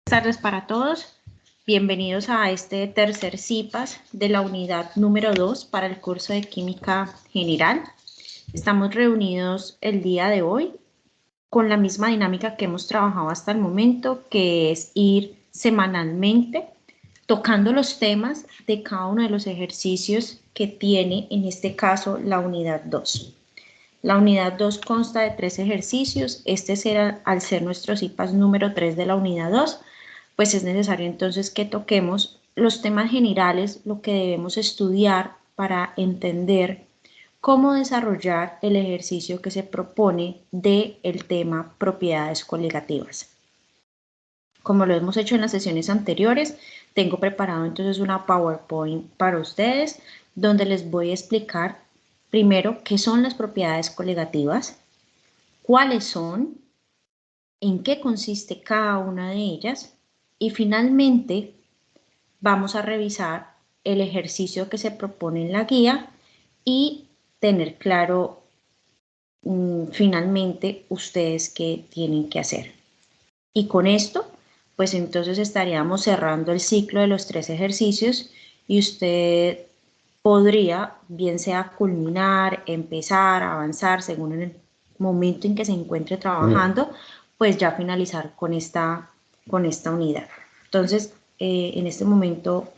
Buenas tardes para todos. Bienvenidos a este tercer CIPAS de la unidad número 2 para el curso de Química General. Estamos reunidos el día de hoy con la misma dinámica que hemos trabajado hasta el momento, que es ir semanalmente tocando los temas de cada uno de los ejercicios que tiene, en este caso, la unidad 2. La unidad 2 consta de 3 ejercicios. Este será, al ser nuestro CIPAS número 3 de la unidad 2, pues es necesario entonces que toquemos los temas generales, lo que debemos estudiar para entender cómo desarrollar el ejercicio que se propone del tema propiedades coligativas. Como lo hemos hecho en las sesiones anteriores, tengo preparado entonces una PowerPoint para ustedes, donde les voy a explicar primero qué son las propiedades coligativas, cuáles son, en qué consiste cada una de ellas, y finalmente vamos a revisar el ejercicio que se propone en la guía y tener claro finalmente ustedes qué tienen que hacer. Y con esto, pues entonces estaríamos cerrando el ciclo de los 3 ejercicios y usted podría, bien sea culminar, empezar, avanzar, según en el momento en que se encuentre trabajando, pues ya finalizar con esta unidad. Entonces, en este momento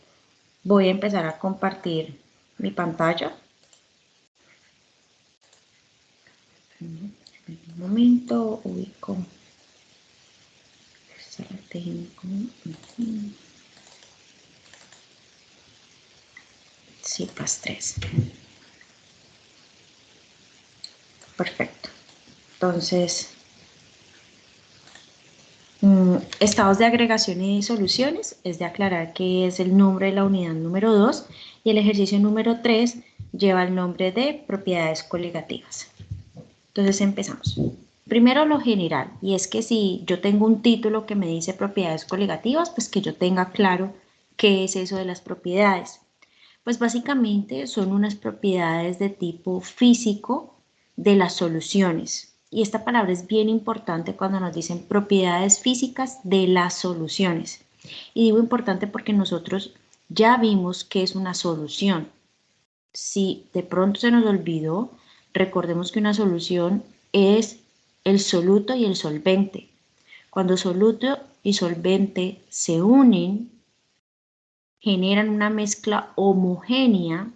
voy a empezar a compartir mi pantalla. En un momento ubico CIPAS 3. Perfecto. Entonces, estados de agregación y soluciones, es de aclarar que es el nombre de la unidad número 2 y el ejercicio número 3 lleva el nombre de propiedades coligativas. Entonces empezamos. Primero lo general, y es que si yo tengo un título que me dice propiedades coligativas, pues que yo tenga claro qué es eso de las propiedades. Pues básicamente son unas propiedades de tipo físico de las soluciones. Y esta palabra es bien importante cuando nos dicen propiedades físicas de las soluciones. Y digo importante porque nosotros ya vimos qué es una solución. Si de pronto se nos olvidó, recordemos que una solución es el soluto y el solvente. Cuando soluto y solvente se unen, generan una mezcla homogénea,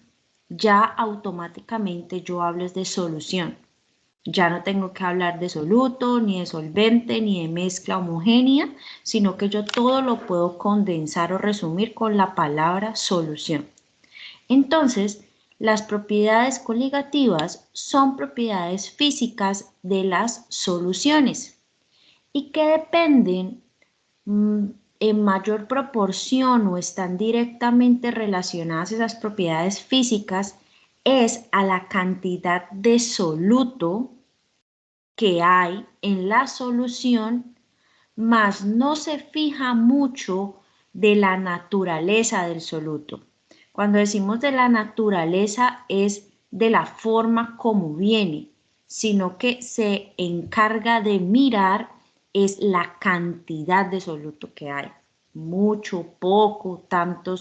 ya automáticamente yo hablo de solución. Ya no tengo que hablar de soluto, ni de solvente, ni de mezcla homogénea, sino que yo todo lo puedo condensar o resumir con la palabra solución. Entonces, las propiedades coligativas son propiedades físicas de las soluciones y que dependen en mayor proporción o están directamente relacionadas esas propiedades físicas es a la cantidad de soluto que hay en la solución, mas no se fija mucho de la naturaleza del soluto. Cuando decimos de la naturaleza es de la forma como viene, sino que se encarga de mirar es la cantidad de soluto que hay. Mucho, poco, tanto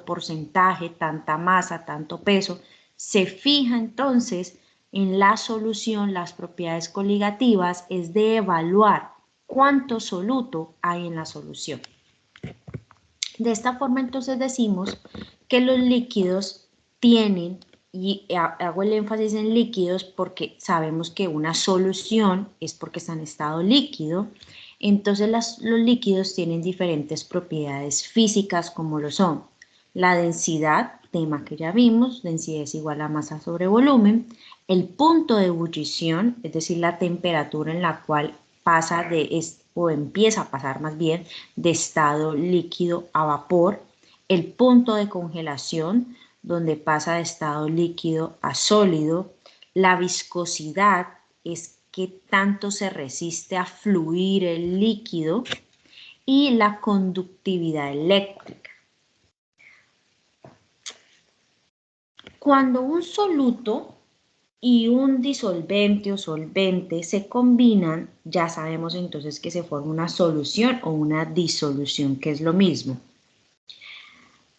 porcentaje, tanta masa, tanto peso. Se fija entonces en la solución, las propiedades coligativas, es de evaluar cuánto soluto hay en la solución. De esta forma entonces decimos que los líquidos tienen, y hago el énfasis en líquidos porque sabemos que una solución es porque está en estado líquido, entonces los líquidos tienen diferentes propiedades físicas como lo son la densidad, tema que ya vimos, densidad es igual a masa sobre volumen, el punto de ebullición, es decir, la temperatura en la cual pasa o empieza a pasar más bien de estado líquido a vapor, el punto de congelación, donde pasa de estado líquido a sólido, la viscosidad es qué tanto se resiste a fluir el líquido y la conductividad eléctrica. Cuando un soluto y un disolvente o solvente se combinan, ya sabemos entonces que se forma una solución o una disolución, que es lo mismo.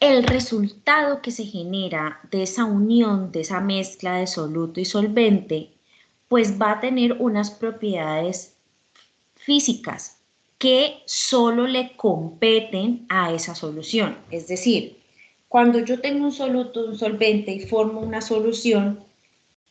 El resultado que se genera de esa unión, de esa mezcla de soluto y solvente, pues va a tener unas propiedades físicas que solo le competen a esa solución. Es decir, cuando yo tengo un soluto, un solvente y formo una solución,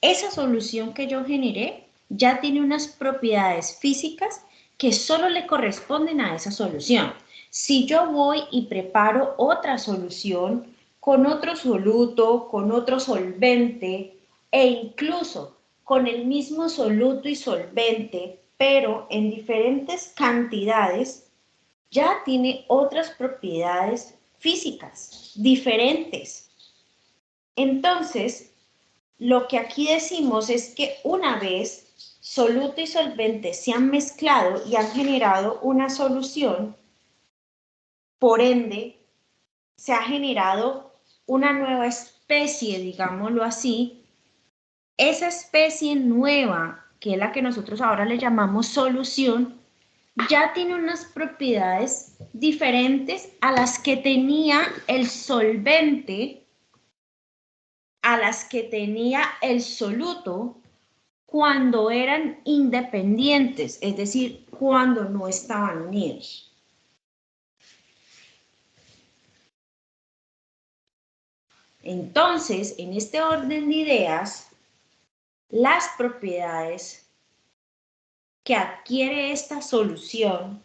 esa solución que yo generé ya tiene unas propiedades físicas que solo le corresponden a esa solución. Si yo voy y preparo otra solución con otro soluto, con otro solvente e incluso con el mismo soluto y solvente, pero en diferentes cantidades, ya tiene otras propiedades físicas diferentes. Entonces, lo que aquí decimos es que una vez soluto y solvente se han mezclado y han generado una solución, por ende, se ha generado una nueva especie, digámoslo así. Esa especie nueva, que es la que nosotros ahora le llamamos solución, ya tiene unas propiedades diferentes a las que tenía el solvente, a las que tenía el soluto cuando eran independientes, es decir, cuando no estaban unidos. Entonces, en este orden de ideas, las propiedades que adquiere esta solución,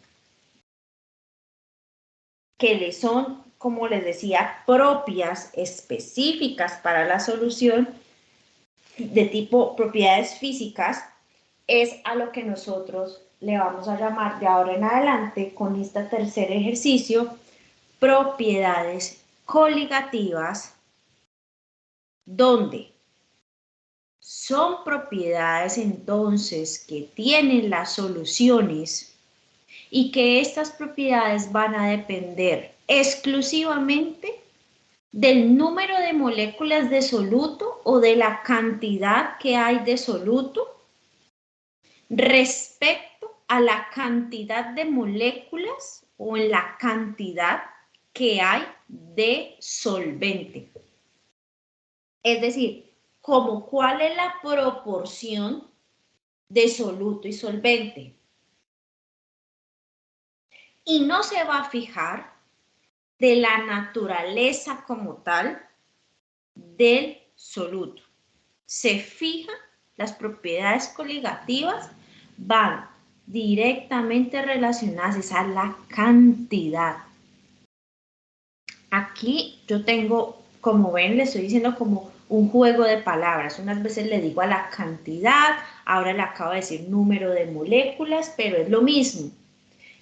que le son, como les decía, propias, específicas para la solución, de tipo propiedades físicas, es a lo que nosotros le vamos a llamar de ahora en adelante, con este tercer ejercicio, propiedades coligativas, donde son propiedades entonces que tienen las soluciones y que estas propiedades van a depender exclusivamente del número de moléculas de soluto o de la cantidad que hay de soluto respecto a la cantidad de moléculas o en la cantidad que hay de solvente. Es decir, como cuál es la proporción de soluto y solvente. Y no se va a fijar de la naturaleza como tal del soluto. Se fijan las propiedades coligativas, van directamente relacionadas a la cantidad. Aquí yo tengo, como ven, le estoy diciendo como un juego de palabras. Unas veces le digo a la cantidad, ahora le acabo de decir número de moléculas, pero es lo mismo.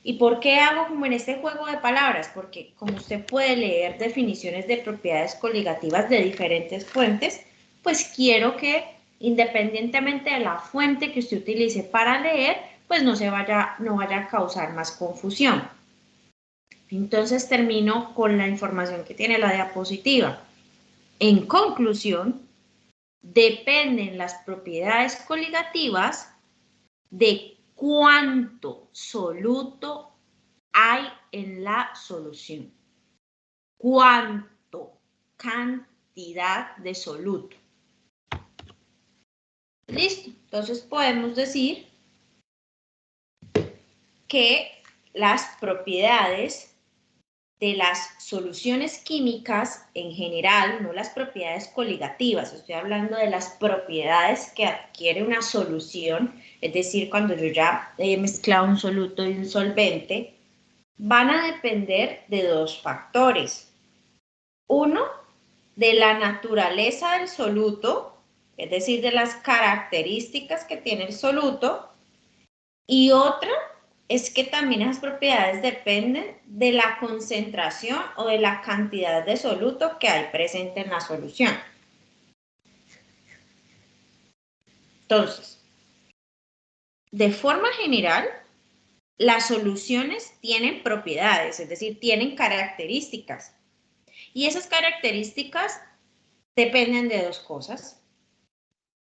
¿Y por qué hago como en este juego de palabras? Porque como usted puede leer definiciones de propiedades coligativas de diferentes fuentes, pues quiero que independientemente de la fuente que usted utilice para leer, pues no vaya a causar más confusión. Entonces termino con la información que tiene la diapositiva. En conclusión, dependen las propiedades coligativas de cuánto soluto hay en la solución. ¿Cuánto? Cantidad de soluto. Listo. Entonces podemos decir que las propiedades de las soluciones químicas en general, no las propiedades coligativas, estoy hablando de las propiedades que adquiere una solución, es decir, cuando yo ya he mezclado un soluto y un solvente, van a depender de dos factores. Uno, de la naturaleza del soluto, es decir, de las características que tiene el soluto, y otra es que también esas propiedades dependen de la concentración o de la cantidad de soluto que hay presente en la solución. Entonces, de forma general, las soluciones tienen propiedades, es decir, tienen características. Y esas características dependen de dos cosas.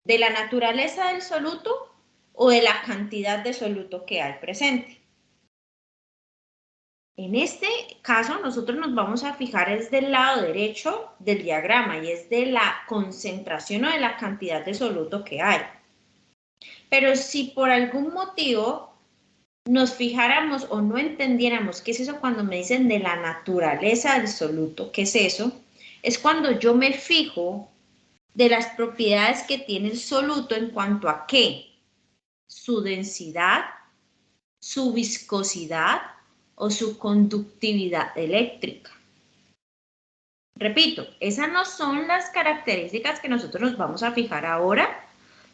¿De la naturaleza del soluto o de la cantidad de soluto que hay presente? En este caso, nosotros nos vamos a fijar es del lado derecho del diagrama y es de la concentración o de la cantidad de soluto que hay. Pero si por algún motivo nos fijáramos o no entendiéramos qué es eso cuando me dicen de la naturaleza del soluto, ¿qué es eso? Es cuando yo me fijo de las propiedades que tiene el soluto en cuanto a qué, su densidad, su viscosidad o su conductividad eléctrica. Repito, esas no son las características que nosotros nos vamos a fijar ahora,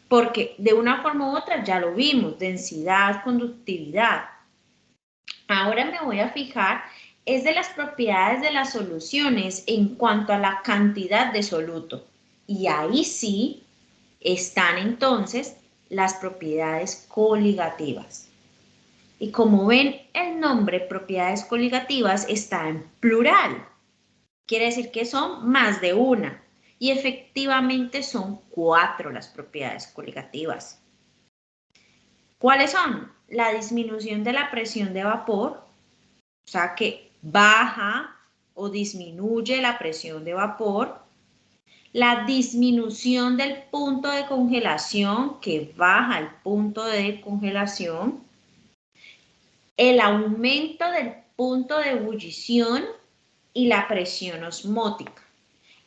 porque de una forma u otra ya lo vimos, densidad, conductividad. Ahora me voy a fijar es de las propiedades de las soluciones en cuanto a la cantidad de soluto. Y ahí sí están entonces las propiedades coligativas. Y como ven, el nombre propiedades coligativas está en plural. Quiere decir que son más de una. Y efectivamente son 4 las propiedades coligativas. ¿Cuáles son? La disminución de la presión de vapor, o sea que baja o disminuye la presión de vapor. La disminución del punto de congelación, que baja el punto de congelación. El aumento del punto de ebullición y la presión osmótica.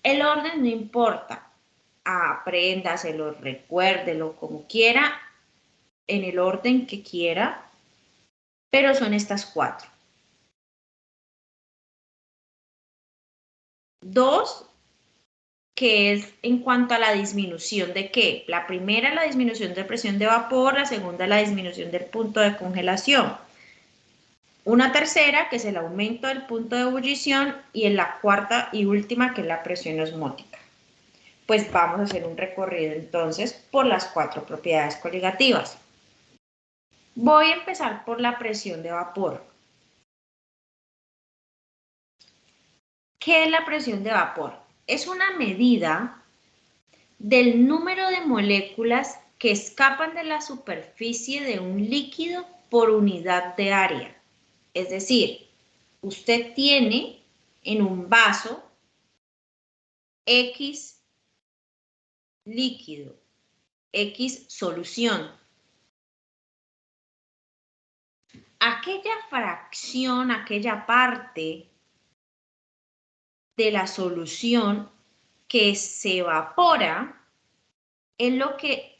El orden no importa, apréndaselo, recuérdelo como quiera, en el orden que quiera, pero son estas 4. 2, que es en cuanto a la disminución de qué. La primera, la disminución de presión de vapor, la segunda, la disminución del punto de congelación. Una tercera, que es el aumento del punto de ebullición, y en la cuarta y última, que es la presión osmótica. Pues vamos a hacer un recorrido entonces por las 4 propiedades coligativas. Voy a empezar por la presión de vapor. ¿Qué es la presión de vapor? Es una medida del número de moléculas que escapan de la superficie de un líquido por unidad de área. Es decir, usted tiene en un vaso X líquido, X solución. Aquella fracción, aquella parte de la solución que se evapora es lo que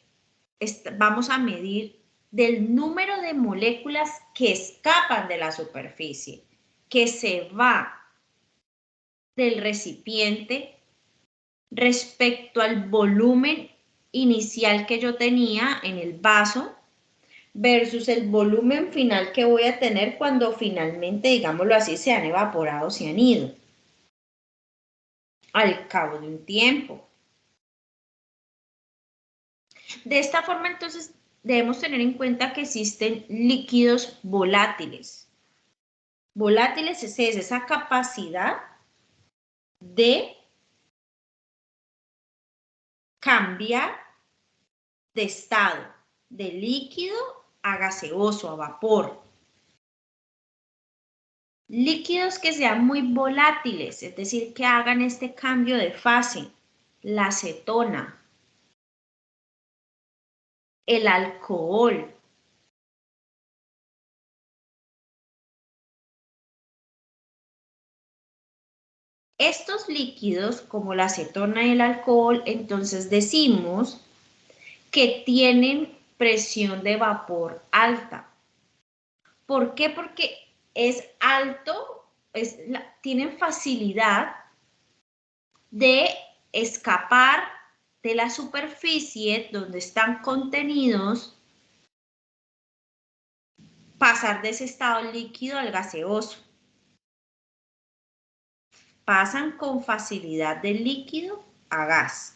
vamos a medir del número de moléculas que escapan de la superficie, que se va del recipiente respecto al volumen inicial que yo tenía en el vaso versus el volumen final que voy a tener cuando finalmente, digámoslo así, se han evaporado, se han ido al cabo de un tiempo. De esta forma, entonces, debemos tener en cuenta que existen líquidos volátiles. Volátiles es esa capacidad de cambiar de estado, de líquido a gaseoso, a vapor. Líquidos que sean muy volátiles, es decir, que hagan este cambio de fase, la acetona, el alcohol. Estos líquidos, como la acetona y el alcohol, entonces decimos que tienen presión de vapor alta. ¿Por qué? Porque es alto, tienen facilidad de escapar de la superficie donde están contenidos, pasar de ese estado líquido al gaseoso. Pasan con facilidad del líquido a gas.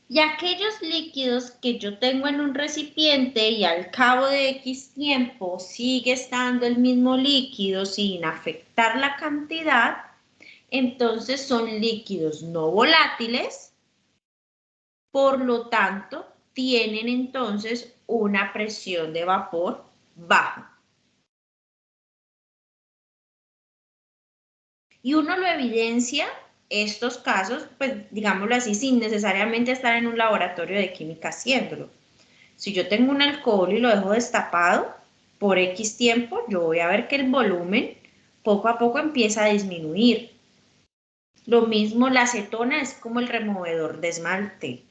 Y aquellos líquidos que yo tengo en un recipiente y al cabo de X tiempo sigue estando el mismo líquido sin afectar la cantidad, entonces son líquidos no volátiles Por lo tanto, tienen entonces una presión de vapor baja. Y uno lo evidencia estos casos, pues digámoslo así, sin necesariamente estar en un laboratorio de química haciéndolo. Si yo tengo un alcohol y lo dejo destapado por X tiempo, yo voy a ver que el volumen poco a poco empieza a disminuir. Lo mismo, la acetona es como el removedor de esmalte.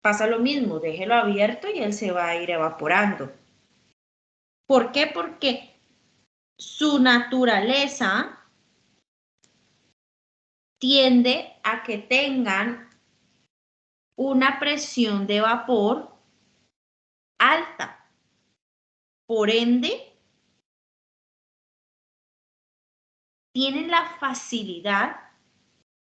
Pasa lo mismo, déjelo abierto y él se va a ir evaporando. ¿Por qué? Porque su naturaleza tiende a que tengan una presión de vapor alta. Por ende, tienen la facilidad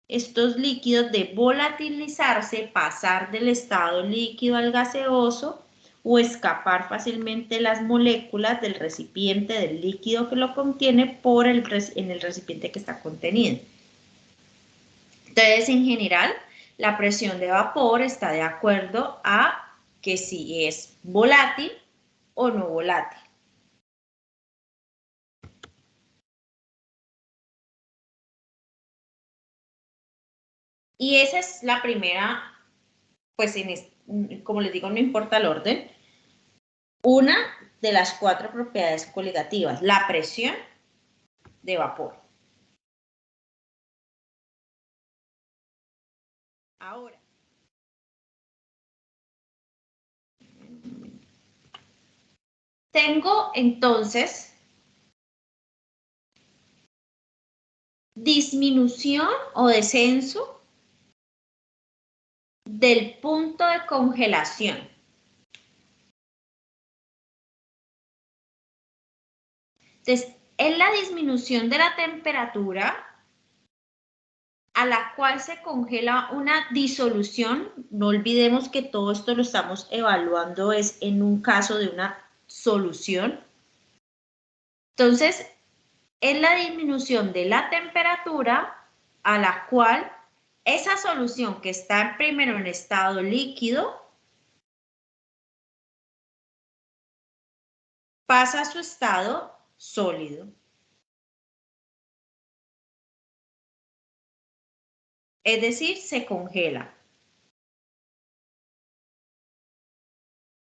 estos líquidos de volatilizarse, pasar del estado líquido al gaseoso o escapar fácilmente las moléculas del recipiente del líquido que lo contiene en el recipiente que está contenido. Entonces, en general, la presión de vapor está de acuerdo a que si es volátil o no volátil. Y esa es la primera, pues como les digo, no importa el orden, una de las 4 propiedades coligativas, la presión de vapor. Ahora, tengo entonces disminución o descenso del punto de congelación. Entonces, es la disminución de la temperatura a la cual se congela una disolución. No olvidemos que todo esto lo estamos evaluando es en un caso de una solución. Entonces, es la disminución de la temperatura a la cual esa solución que está primero en estado líquido pasa a su estado sólido. Es decir, se congela.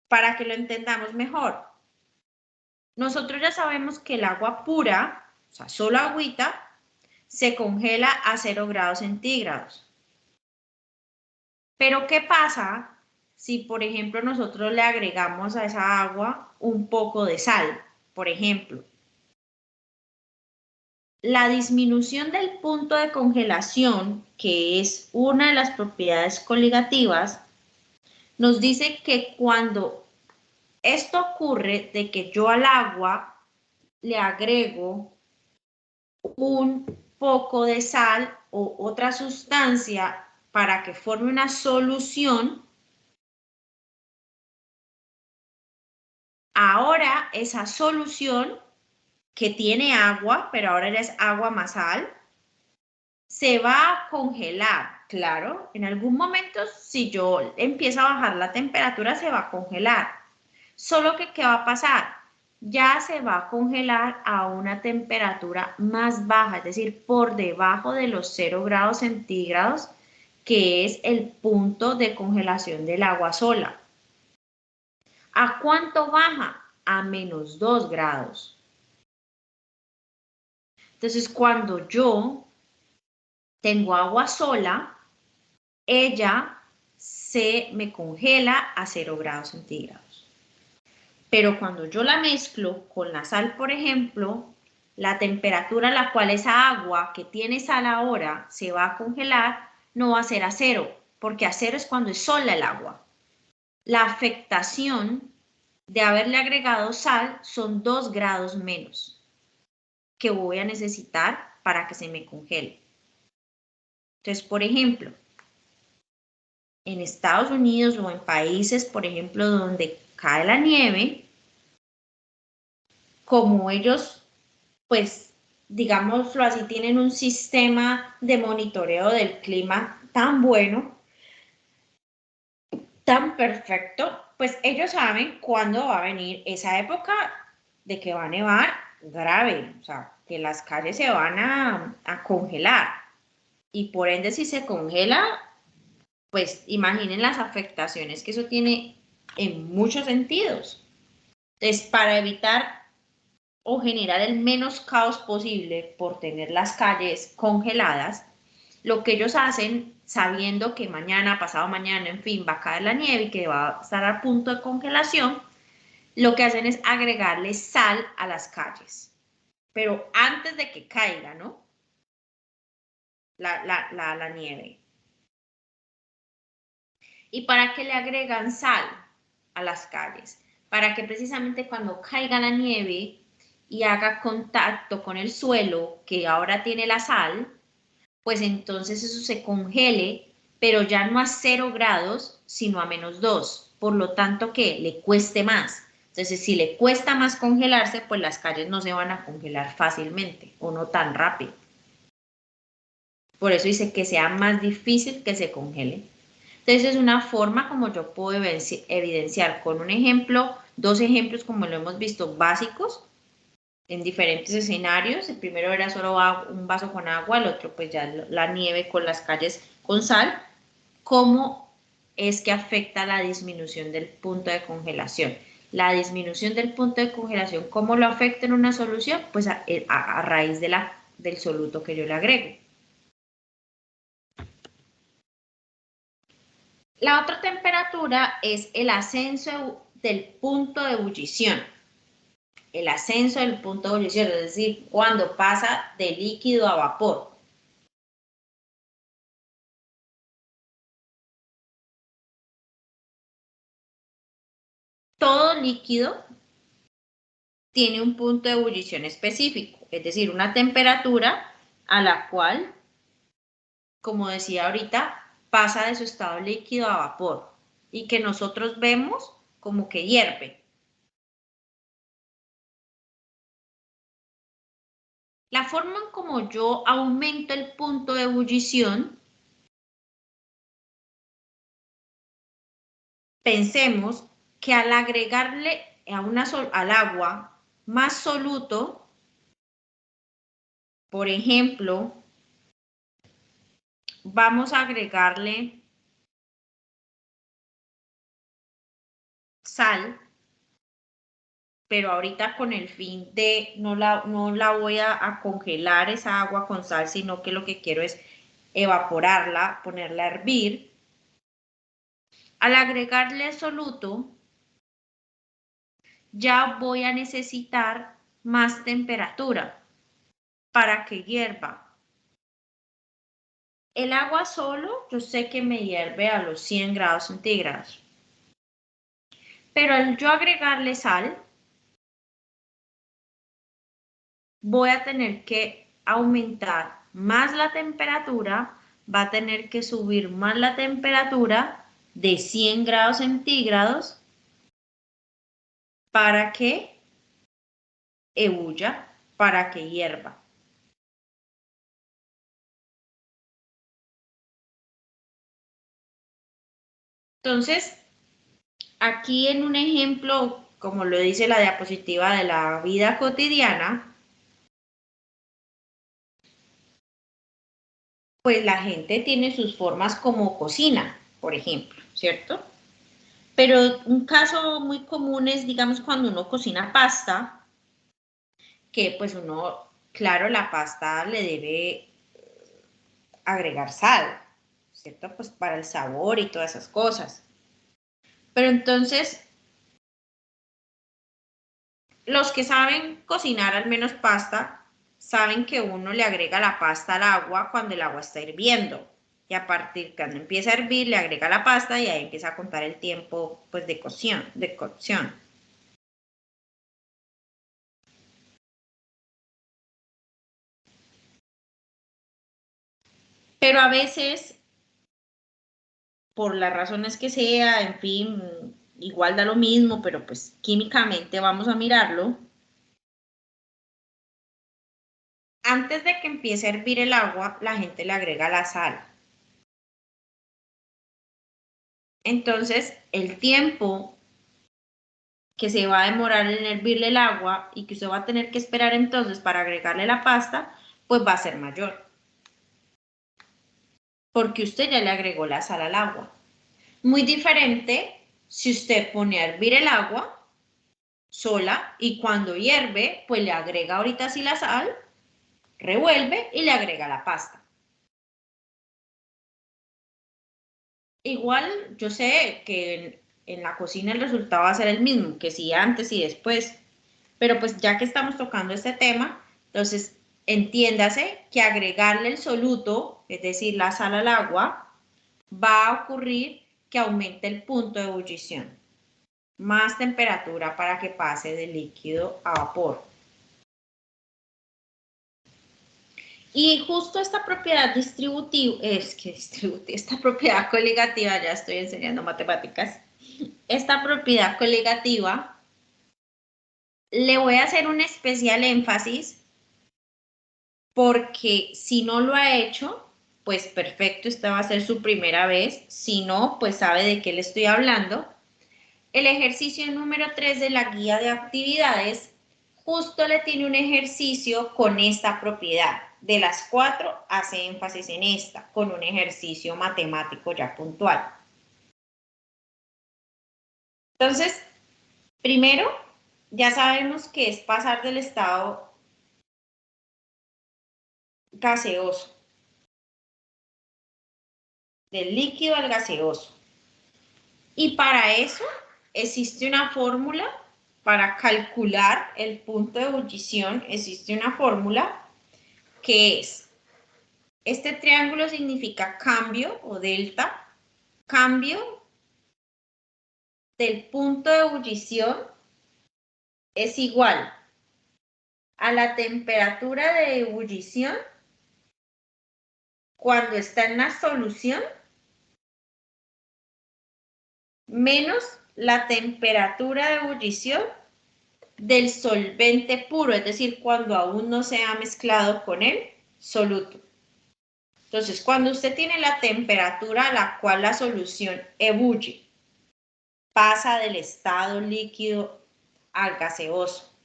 Para que lo entendamos mejor, nosotros ya sabemos que el agua pura, o sea, solo agüita, se congela a 0 grados centígrados. Pero ¿qué pasa si, por ejemplo, nosotros le agregamos a esa agua un poco de sal? Por ejemplo, la disminución del punto de congelación, que es una de las propiedades coligativas, nos dice que cuando esto ocurre de que yo al agua le agrego un poco de sal o otra sustancia para que forme una solución, ahora esa solución que tiene agua, pero ahora ya es agua más sal, se va a congelar. Claro, en algún momento si yo empiezo a bajar la temperatura se va a congelar. Solo que ¿qué va a pasar? Ya se va a congelar a una temperatura más baja, es decir, por debajo de los 0 grados centígrados, que es el punto de congelación del agua sola. ¿A cuánto baja? A menos 2 grados. Entonces, cuando yo tengo agua sola, ella se me congela a 0 grados centígrados. Pero cuando yo la mezclo con la sal, por ejemplo, la temperatura a la cual esa agua que tiene sal ahora se va a congelar no va a ser a 0, porque a 0 es cuando es sola el agua. La afectación de haberle agregado sal son 2 grados menos que voy a necesitar para que se me congele. Entonces, por ejemplo, en Estados Unidos o en países, por ejemplo, donde cae la nieve, como ellos, pues, digámoslo así, tienen un sistema de monitoreo del clima tan bueno, tan perfecto, pues ellos saben cuándo va a venir esa época de que va a nevar grave, o sea, que las calles se van a congelar. Y por ende, si se congela, pues imaginen las afectaciones que eso tiene en muchos sentidos. Entonces, para evitar o generar el menos caos posible por tener las calles congeladas, lo que ellos hacen, sabiendo que mañana, pasado mañana, en fin, va a caer la nieve y que va a estar a punto de congelación, lo que hacen es agregarle sal a las calles, pero antes de que caiga, ¿no? La nieve. ¿Y para qué le agregan sal a las calles? Para que precisamente cuando caiga la nieve y haga contacto con el suelo que ahora tiene la sal, pues entonces eso se congele, pero ya no a 0 grados, sino a -2. Por lo tanto, que le cueste más. Entonces, si le cuesta más congelarse, pues las calles no se van a congelar fácilmente o no tan rápido. Por eso dice que sea más difícil que se congele. Entonces, es una forma como yo puedo evidenciar con un ejemplo, dos ejemplos como lo hemos visto básicos en diferentes escenarios. El primero era solo un vaso con agua, el otro pues ya la nieve con las calles con sal. ¿Cómo es que afecta la disminución del punto de congelación? La disminución del punto de congelación, ¿cómo lo afecta en una solución? Pues a raíz del soluto que yo le agrego. La otra temperatura es el ascenso del punto de ebullición. El ascenso del punto de ebullición, es decir, cuando pasa de líquido a vapor. Todo líquido tiene un punto de ebullición específico, es decir, una temperatura a la cual, como decía ahorita, pasa de su estado líquido a vapor y que nosotros vemos como que hierve. La forma en como yo aumento el punto de ebullición, pensemos que al agregarle al agua más soluto, por ejemplo, vamos a agregarle sal, pero ahorita con el fin de no la voy a congelar esa agua con sal, sino que lo que quiero es evaporarla, ponerla a hervir. Al agregarle el soluto, ya voy a necesitar más temperatura para que hierva. El agua solo, yo sé que me hierve a los 100 grados centígrados, pero al yo agregarle sal, voy a tener que aumentar más la temperatura, va a tener que subir más la temperatura de 100 grados centígrados para que ebulla, para que hierva. Entonces, aquí en un ejemplo, como lo dice la diapositiva de la vida cotidiana, pues la gente tiene sus formas como cocina, por ejemplo, ¿cierto? Pero un caso muy común es, digamos, cuando uno cocina pasta, que pues uno, claro, la pasta le debe agregar sal, ¿cierto? Pues para el sabor y todas esas cosas. Pero entonces, los que saben cocinar al menos pasta, saben que uno le agrega la pasta al agua cuando el agua está hirviendo. Y a partir cuando empieza a hervir, le agrega la pasta y ahí empieza a contar el tiempo pues, de cocción. Pero a veces, por las razones que sea, en fin, igual da lo mismo, pero pues químicamente vamos a mirarlo. Antes de que empiece a hervir el agua, la gente le agrega la sal. Entonces, el tiempo que se va a demorar en hervirle el agua y que usted va a tener que esperar entonces para agregarle la pasta, pues va a ser mayor, porque usted ya le agregó la sal al agua. Muy diferente si usted pone a hervir el agua sola y cuando hierve, pues le agrega ahorita sí la sal, revuelve y le agrega la pasta. Igual yo sé que en la cocina el resultado va a ser el mismo, que si antes y después, pero pues ya que estamos tocando este tema, entonces entiéndase que agregarle el soluto, es decir, la sal al agua, va a ocurrir que aumente el punto de ebullición, más temperatura para que pase de líquido a vapor. Y justo esta propiedad distributiva, esta propiedad coligativa, ya estoy enseñando matemáticas, esta propiedad coligativa, le voy a hacer un especial énfasis porque si no lo ha hecho, pues perfecto, esta va a ser su primera vez. Si no, pues sabe de qué le estoy hablando. El ejercicio número 3 de la guía de actividades justo le tiene un ejercicio con esta propiedad. De las 4 hace énfasis en esta, con un ejercicio matemático ya puntual. Entonces, primero, ya sabemos que es pasar del estado gaseoso, del líquido al gaseoso. Y para eso existe una fórmula, para calcular el punto de ebullición, existe una fórmula que es, este triángulo significa cambio o delta, cambio del punto de ebullición es igual a la temperatura de ebullición cuando está en la solución menos la temperatura de ebullición del solvente puro, es decir, cuando aún no se ha mezclado con el soluto. Entonces, cuando usted tiene la temperatura a la cual la solución ebulle, pasa del estado líquido al gaseoso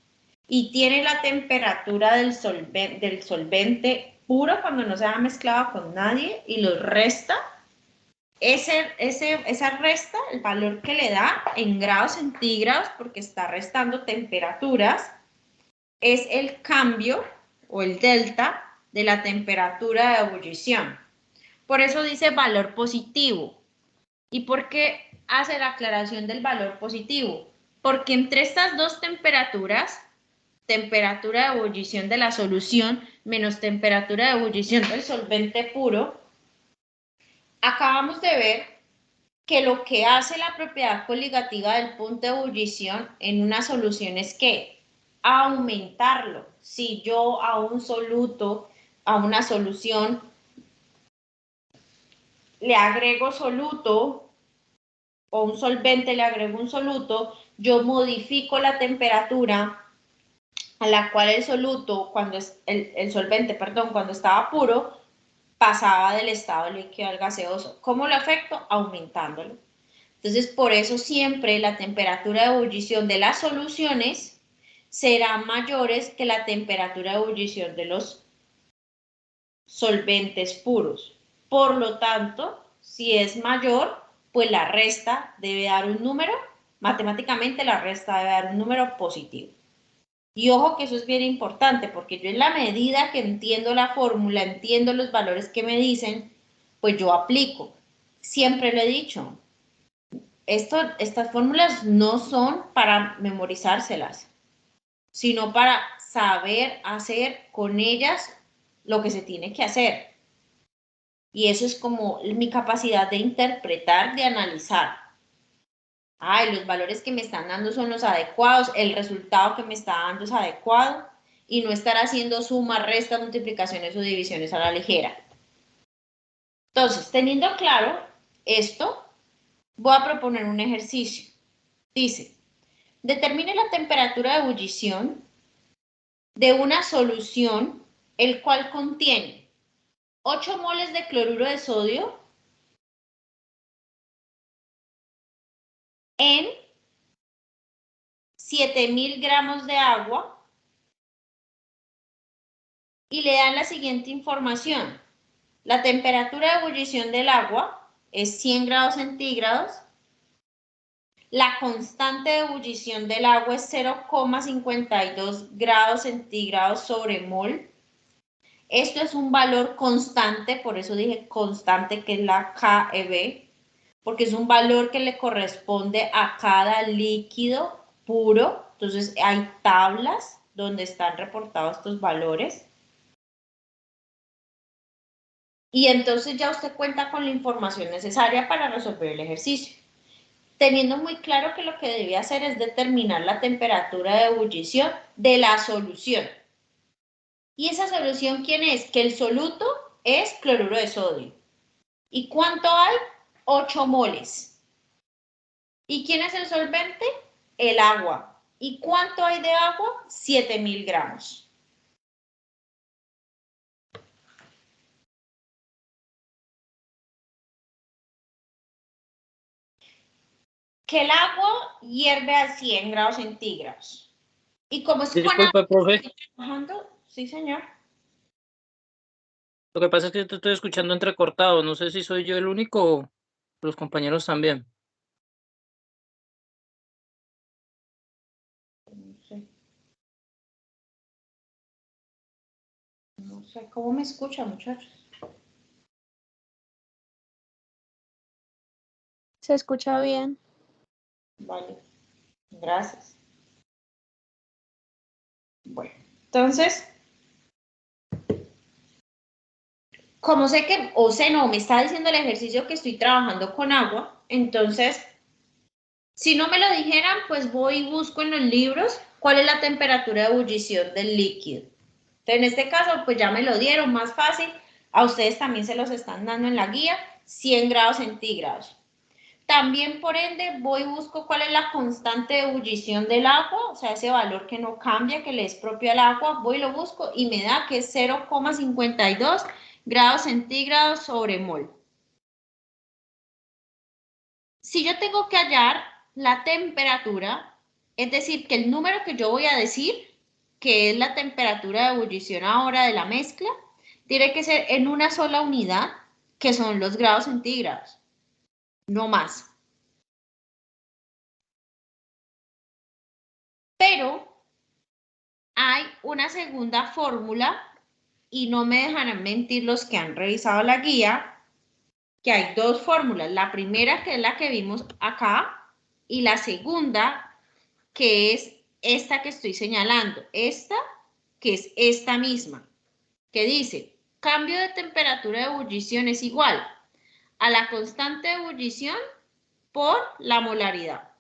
y tiene la temperatura del solvente puro cuando no se ha mezclado con nadie y lo resta, esa resta, el valor que le da en grados centígrados, porque está restando temperaturas, es el cambio o el delta de la temperatura de ebullición. Por eso dice valor positivo. ¿Y por qué hace la aclaración del valor positivo? Porque entre estas dos temperaturas, temperatura de ebullición de la solución menos temperatura de ebullición del solvente puro, acabamos de ver que lo que hace la propiedad coligativa del punto de ebullición en una solución es que aumentarlo. Si yo a un soluto, a una solución, le agrego soluto o un solvente le agrego un soluto, yo modifico la temperatura a la cual el soluto, cuando es el solvente, perdón, cuando estaba puro, pasaba del estado líquido al gaseoso. ¿Cómo lo afecto? Aumentándolo. Entonces, por eso siempre la temperatura de ebullición de las soluciones será mayores que la temperatura de ebullición de los solventes puros. Por lo tanto, si es mayor, pues la resta debe dar un número, matemáticamente la resta debe dar un número positivo. Y ojo que eso es bien importante, porque yo en la medida que entiendo la fórmula, entiendo los valores que me dicen, pues yo aplico. Siempre lo he dicho, estas fórmulas no son para memorizárselas, sino para saber hacer con ellas lo que se tiene que hacer. Y eso es como mi capacidad de interpretar, de analizar. Ay, los valores que me están dando son los adecuados, el resultado que me está dando es adecuado y no estar haciendo sumas, restas, multiplicaciones o divisiones a la ligera. Entonces, teniendo claro esto, voy a proponer un ejercicio. Dice, determine la temperatura de ebullición de una solución el cual contiene 8 moles de cloruro de sodio, en 7.000 gramos de agua y le dan la siguiente información. La temperatura de ebullición del agua es 100 grados centígrados. La constante de ebullición del agua es 0,52 grados centígrados sobre mol. Esto es un valor constante, por eso dije constante, que es la KEB, porque es un valor que le corresponde a cada líquido puro. Entonces hay tablas donde están reportados estos valores. Y entonces ya usted cuenta con la información necesaria para resolver el ejercicio, teniendo muy claro que lo que debe hacer es determinar la temperatura de ebullición de la solución. ¿Y esa solución quién es? Que el soluto es cloruro de sodio. ¿Y cuánto hay? 8 moles. ¿Y quién es el solvente? El agua. ¿Y cuánto hay de agua? 7.000 gramos. Que el agua hierve a 100 grados centígrados. Y como es con Disculpe, agua profe. estoy trabajando, sí señor. Lo que pasa es que te estoy escuchando entrecortado. No sé si soy yo el único o los compañeros también. No sé cómo me escucha, muchachos. Se escucha bien. Vale, gracias. Bueno, entonces, como sé que, o sé no, me está diciendo el ejercicio que estoy trabajando con agua, entonces, si no me lo dijeran, pues voy y busco en los libros cuál es la temperatura de ebullición del líquido. Entonces, en este caso, pues ya me lo dieron, más fácil. A ustedes también se los están dando en la guía, 100 grados centígrados. También, por ende, voy y busco cuál es la constante de ebullición del agua, o sea, ese valor que no cambia, que le es propio al agua, voy y lo busco y me da que es 0,52 grados centígrados sobre mol. Si yo tengo que hallar la temperatura, es decir, que el número que yo voy a decir, que es la temperatura de ebullición ahora de la mezcla, tiene que ser en una sola unidad, que son los grados centígrados, no más. Pero hay una segunda fórmula y no me dejarán mentir los que han revisado la guía, que hay dos fórmulas. La primera, que es la que vimos acá, y la segunda, que es esta que estoy señalando. Esta, que es esta misma, que dice, cambio de temperatura de ebullición es igual a la constante de ebullición por la molaridad.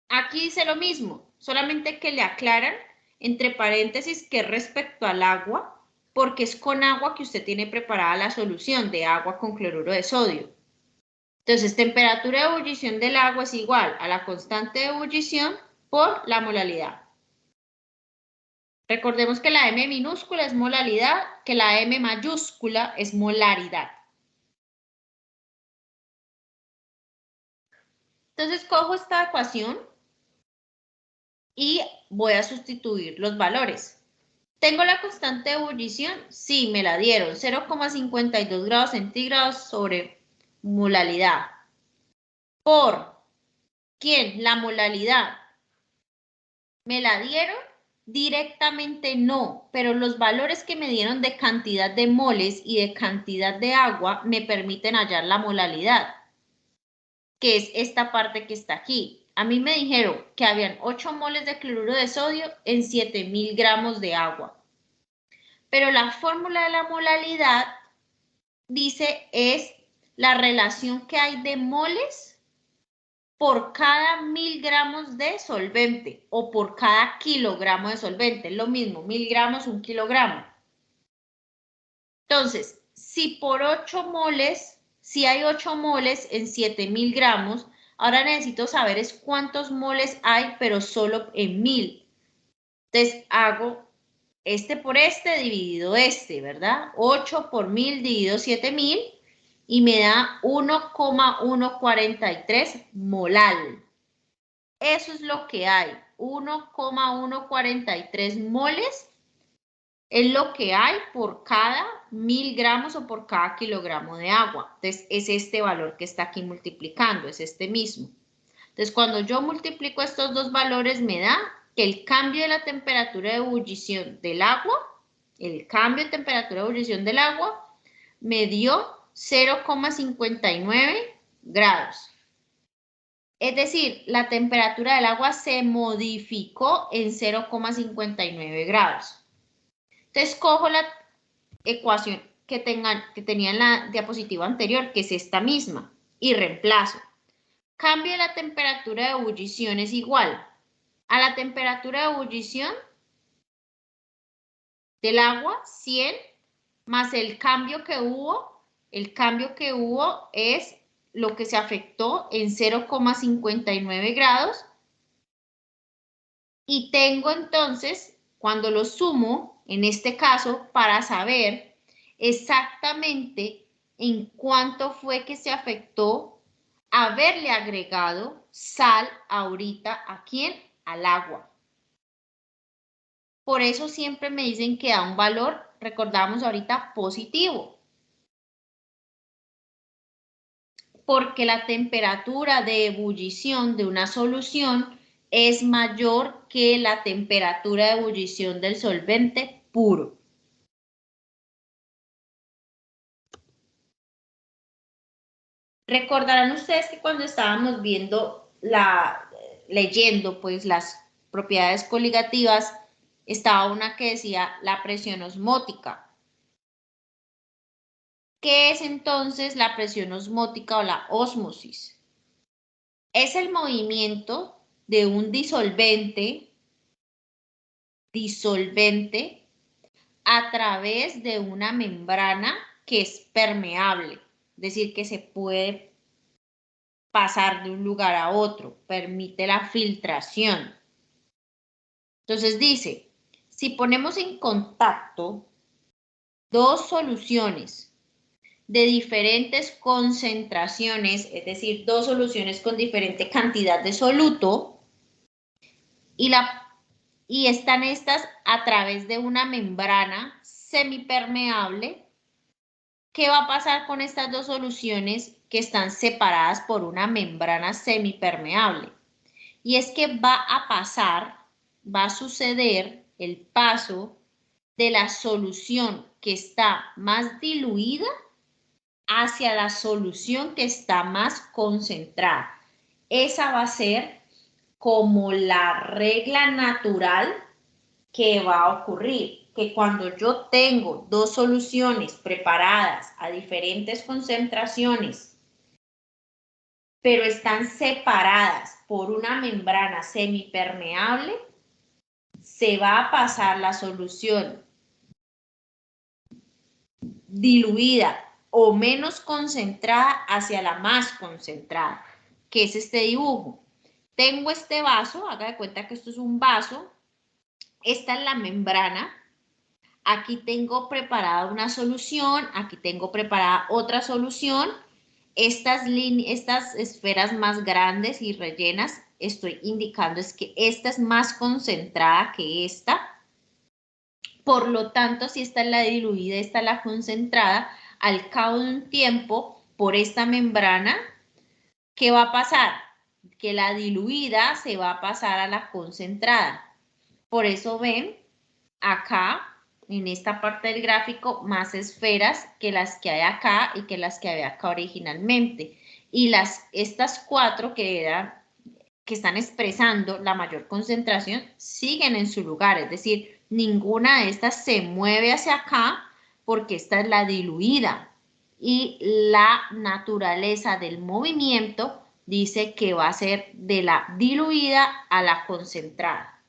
Aquí dice lo mismo, solamente que le aclaran entre paréntesis que es respecto al agua, porque es con agua que usted tiene preparada la solución de agua con cloruro de sodio. Entonces, temperatura de ebullición del agua es igual a la constante de ebullición por la molaridad. Recordemos que la M minúscula es molaridad, que la M mayúscula es molaridad. Entonces, cojo esta ecuación y voy a sustituir los valores. ¿Tengo la constante de ebullición? Sí, me la dieron. 0,52 grados centígrados sobre molaridad. ¿Por quién? La molaridad. ¿Me la dieron? Directamente no, pero los valores que me dieron de cantidad de moles y de cantidad de agua me permiten hallar la molaridad, que es esta parte que está aquí. A mí me dijeron que habían 8 moles de cloruro de sodio en 7.000 gramos de agua. Pero la fórmula de la molaridad dice es la relación que hay de moles por cada 1.000 gramos de solvente o por cada kilogramo de solvente. Es lo mismo, 1.000 gramos, 1 kilogramo. Entonces, si por 8 moles, si hay 8 moles en 7.000 gramos, ahora necesito saber es cuántos moles hay, pero solo en 1.000. Entonces, hago este por este dividido este, ¿verdad? 8 por 1.000 dividido 7.000 y me da 1,143 molal. Eso es lo que hay, 1,143 moles es lo que hay por cada 1000 gramos o por cada kilogramo de agua. Entonces, es este valor que está aquí multiplicando, es este mismo. Entonces, cuando yo multiplico estos dos valores, me da que el cambio de la temperatura de ebullición del agua, me dio 0,59 grados. Es decir, la temperatura del agua se modificó en 0,59 grados. Entonces, cojo la ecuación que tenía en la diapositiva anterior, que es esta misma, y reemplazo. Cambio de la temperatura de ebullición es igual a la temperatura de ebullición del agua, 100, más el cambio que hubo es lo que se afectó en 0,59 grados. Y tengo entonces, cuando lo sumo, en este caso, para saber exactamente en cuánto fue que se afectó haberle agregado sal ahorita, ¿a quién? Al agua. Por eso siempre me dicen que da un valor, recordamos ahorita, positivo. Porque la temperatura de ebullición de una solución es mayor que la temperatura de ebullición del solvente puro. Recordarán ustedes que cuando estábamos leyendo pues las propiedades coligativas, estaba una que decía la presión osmótica. ¿Qué es entonces la presión osmótica o la ósmosis? Es el movimiento de un disolvente a través de una membrana que es permeable, es decir, que se puede pasar de un lugar a otro, permite la filtración. Entonces dice, si ponemos en contacto dos soluciones de diferentes concentraciones, es decir, dos soluciones con diferente cantidad de soluto, y están estas a través de una membrana semipermeable, ¿qué va a pasar con estas dos soluciones que están separadas por una membrana semipermeable? Y es que va a suceder el paso de la solución que está más diluida hacia la solución que está más concentrada. Esa va a ser como la regla natural que va a ocurrir, que cuando yo tengo dos soluciones preparadas a diferentes concentraciones, pero están separadas por una membrana semipermeable, se va a pasar la solución diluida o menos concentrada hacia la más concentrada, que es este dibujo. Tengo este vaso, haga de cuenta que esto es un vaso, esta es la membrana, aquí tengo preparada una solución, aquí tengo preparada otra solución, estas esferas más grandes y rellenas, estoy indicando es que esta es más concentrada que esta, por lo tanto, si esta es la diluida, esta es la concentrada, al cabo de un tiempo, por esta membrana, ¿qué va a pasar? Que la diluida se va a pasar a la concentrada. Por eso ven acá, en esta parte del gráfico, más esferas que las que hay acá y que las que había acá originalmente. Y estas cuatro que están expresando la mayor concentración siguen en su lugar, es decir, ninguna de estas se mueve hacia acá porque esta es la diluida y la naturaleza del movimiento dice que va a ser de la diluida a la concentrada.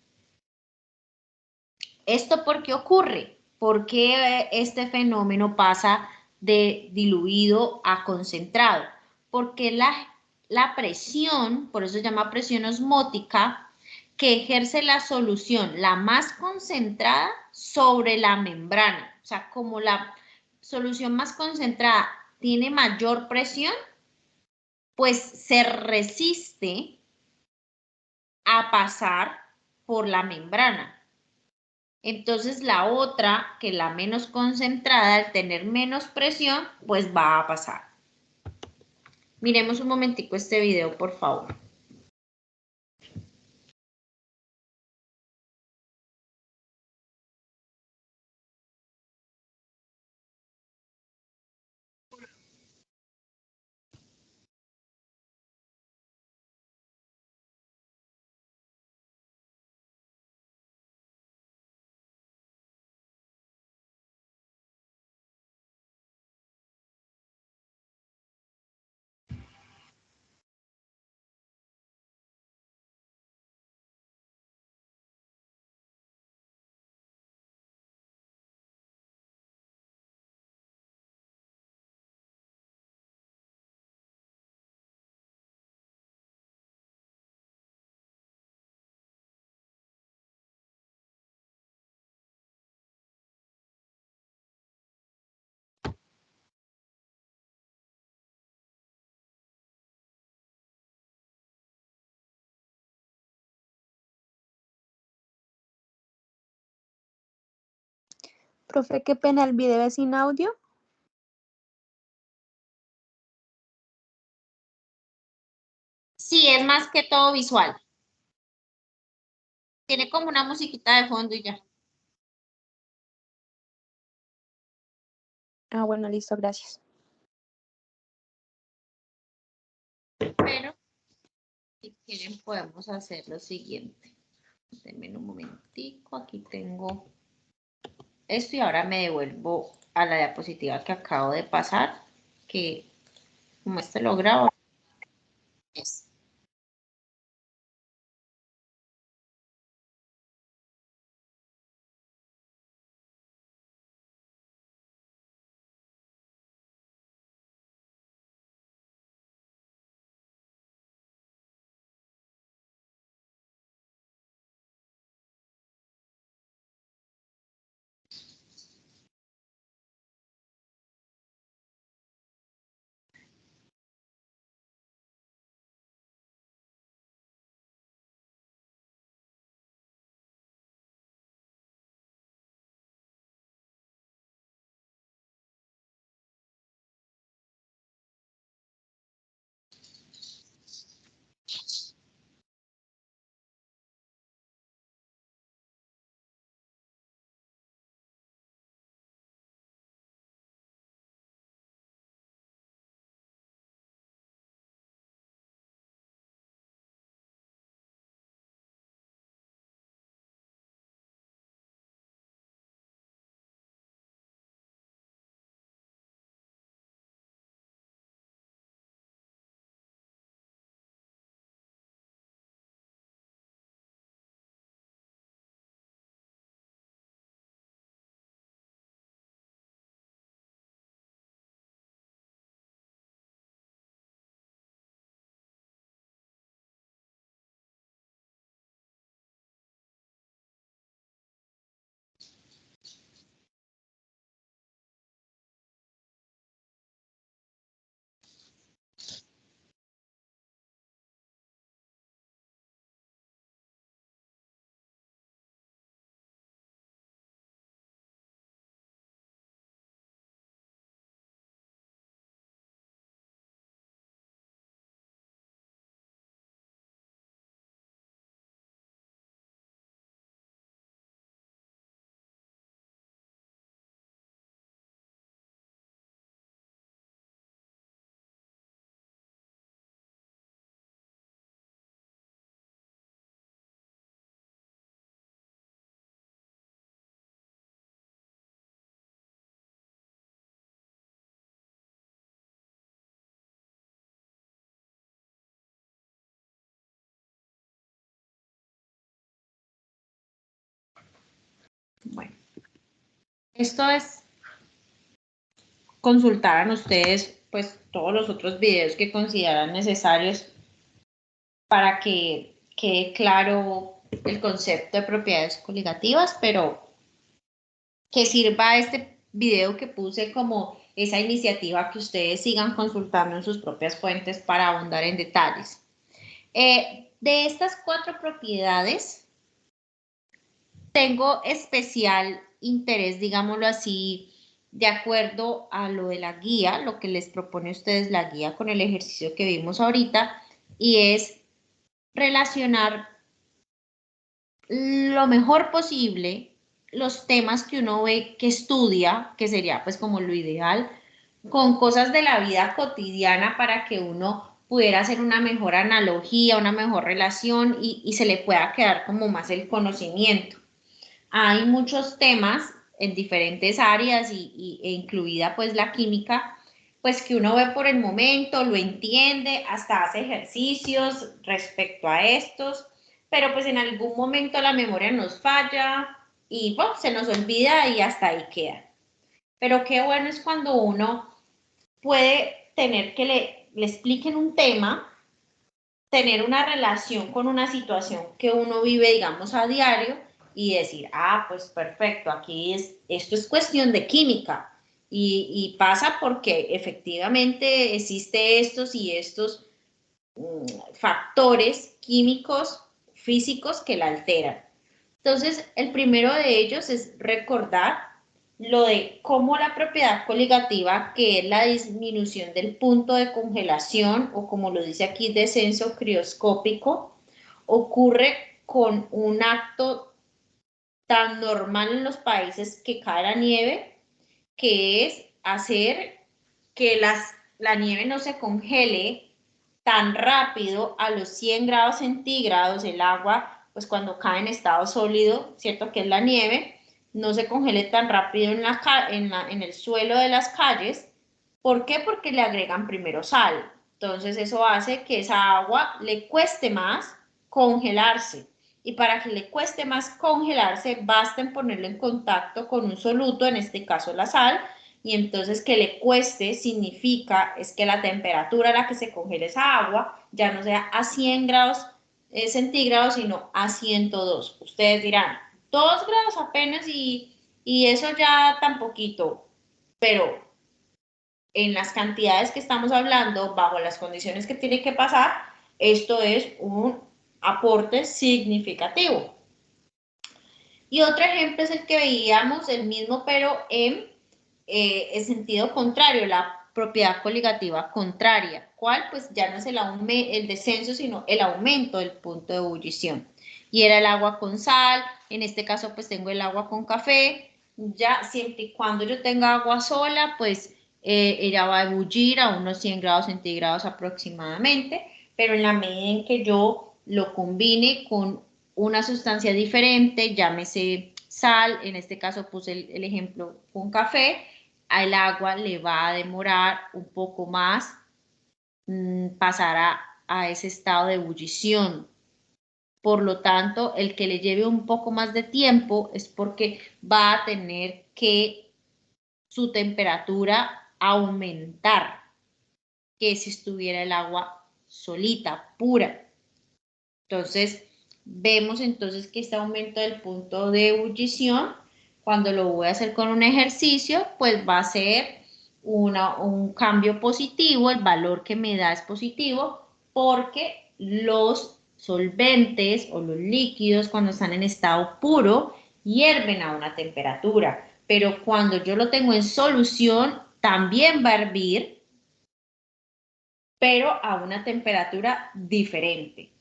¿Esto por qué ocurre? ¿Por qué este fenómeno pasa de diluido a concentrado? Porque la presión, por eso se llama presión osmótica, que ejerce la solución, la más concentrada, sobre la membrana. O sea, como la solución más concentrada tiene mayor presión, pues se resiste a pasar por la membrana. Entonces la otra, que la menos concentrada, al tener menos presión, pues va a pasar. Miremos un momentico este video, por favor. Profe, qué pena, el video es sin audio. Sí, es más que todo visual. Tiene como una musiquita de fondo y ya. Ah, bueno, listo, gracias. Pero si quieren podemos hacer lo siguiente. Denme un momentico, aquí tengo esto y ahora me devuelvo a la diapositiva que acabo de pasar, que como este lo grabo, es. Bueno, esto es consultaran ustedes pues todos los otros videos que consideran necesarios para que quede claro el concepto de propiedades coligativas, pero que sirva este video que puse como esa iniciativa que ustedes sigan consultando en sus propias fuentes para ahondar en detalles. De estas 4 propiedades, tengo especial interés, digámoslo así, de acuerdo a lo de la guía, lo que les propone a ustedes la guía con el ejercicio que vimos ahorita, y es relacionar lo mejor posible los temas que uno ve que estudia, que sería pues como lo ideal, con cosas de la vida cotidiana para que uno pudiera hacer una mejor analogía, una mejor relación y se le pueda quedar como más el conocimiento. Hay muchos temas en diferentes áreas e incluida pues la química, pues que uno ve por el momento, lo entiende, hasta hace ejercicios respecto a estos, pero pues en algún momento la memoria nos falla y bueno, se nos olvida y hasta ahí queda. Pero qué bueno es cuando uno puede tener que le expliquen un tema, tener una relación con una situación que uno vive, digamos, a diario y decir, ah, pues perfecto, esto es cuestión de química y pasa porque efectivamente existe estos y estos factores químicos, físicos que la alteran. Entonces, el primero de ellos es recordar lo de cómo la propiedad coligativa, que es la disminución del punto de congelación, o como lo dice aquí, descenso crioscópico, ocurre con un acto tan normal en los países que cae la nieve, que es hacer que la nieve no se congele tan rápido a los 100 grados centígrados. El agua, pues cuando cae en estado sólido, ¿cierto? Que es la nieve, no se congele tan rápido en el suelo de las calles. ¿Por qué? Porque le agregan primero sal. Entonces eso hace que esa agua le cueste más congelarse. Y para que le cueste más congelarse, basta en ponerlo en contacto con un soluto, en este caso la sal, y entonces que le cueste significa es que la temperatura a la que se congela esa agua ya no sea a 100 grados centígrados, sino a 102. Ustedes dirán, 2 grados apenas y eso ya tan poquito, pero en las cantidades que estamos hablando, bajo las condiciones que tiene que pasar, esto es un aporte significativo. Y otro ejemplo es el que veíamos, el mismo, pero en el sentido contrario, la propiedad coligativa contraria. ¿Cuál? Pues ya no es el descenso, sino el aumento del punto de ebullición. Y era el agua con sal, en este caso pues tengo el agua con café, ya siempre y cuando yo tenga agua sola, pues ella va a ebullir a unos 100 grados centígrados aproximadamente, pero en la medida en que yo lo combine con una sustancia diferente, llámese sal, en este caso puse el ejemplo con café, al agua le va a demorar un poco más pasar a ese estado de ebullición. Por lo tanto, el que le lleve un poco más de tiempo es porque va a tener que su temperatura aumentar que si estuviera el agua solita, pura. Entonces, vemos entonces que este aumento del punto de ebullición, cuando lo voy a hacer con un ejercicio, pues va a ser un cambio positivo, el valor que me da es positivo, porque los solventes o los líquidos cuando están en estado puro hierven a una temperatura, pero cuando yo lo tengo en solución también va a hervir, pero a una temperatura diferente.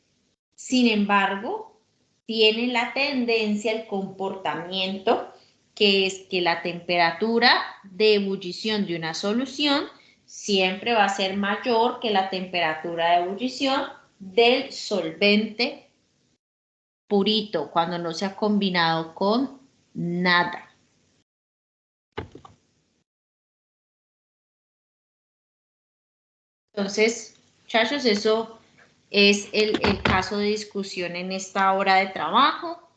Sin embargo, tiene la tendencia, el comportamiento, que es que la temperatura de ebullición de una solución siempre va a ser mayor que la temperatura de ebullición del solvente purito, cuando no se ha combinado con nada. Entonces, muchachos, eso es el caso de discusión en esta hora de trabajo.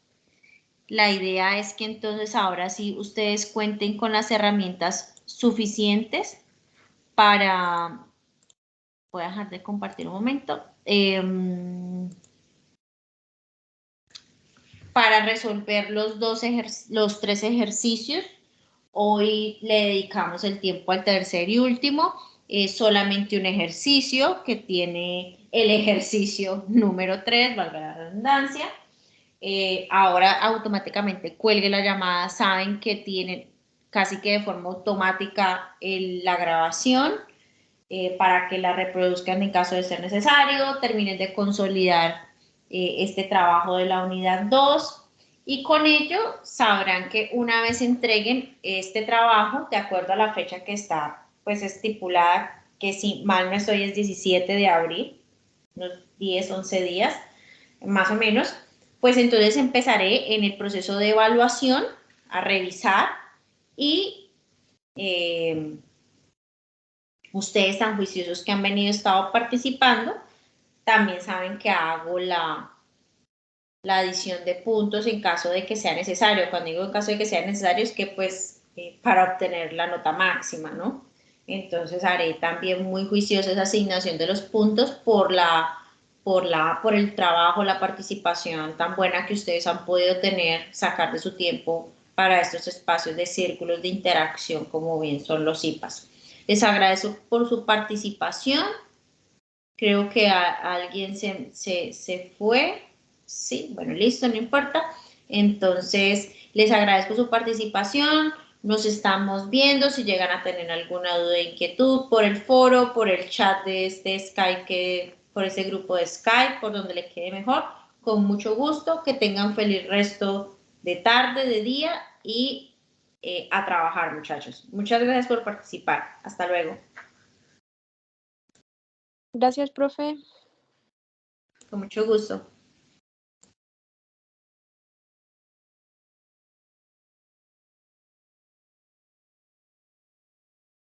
La idea es que entonces ahora sí ustedes cuenten con las herramientas suficientes para... Voy a dejar de compartir un momento. Para resolver los 3 ejercicios Hoy le dedicamos el tiempo al tercer y último. Es solamente un ejercicio que tiene el ejercicio número 3, valga la redundancia. Ahora automáticamente cuelgue la llamada, saben que tienen casi que de forma automática la grabación para que la reproduzcan en caso de ser necesario, terminen de consolidar este trabajo de la unidad 2 y con ello sabrán que una vez entreguen este trabajo, de acuerdo a la fecha que está pues estipulada, que si mal no estoy es 17 de abril, unos 10, 11 días, más o menos, pues entonces empezaré en el proceso de evaluación a revisar y ustedes tan juiciosos que han estado participando, también saben que hago la adición de puntos en caso de que sea necesario. Cuando digo en caso de que sea necesario es que pues para obtener la nota máxima, ¿no? Entonces haré también muy juiciosa esa asignación de los puntos por el trabajo, la participación tan buena que ustedes han podido tener, sacar de su tiempo para estos espacios de círculos de interacción, como bien son los IPAs. Les agradezco por su participación. Creo que alguien se fue. Sí, bueno, listo, no importa. Entonces, les agradezco su participación. Nos estamos viendo. Si llegan a tener alguna duda o inquietud por el foro, por el chat de este Skype, por ese grupo de Skype, por donde le quede mejor, con mucho gusto. Que tengan feliz resto de tarde, de día y a trabajar, muchachos. Muchas gracias por participar. Hasta luego. Gracias, profe. Con mucho gusto.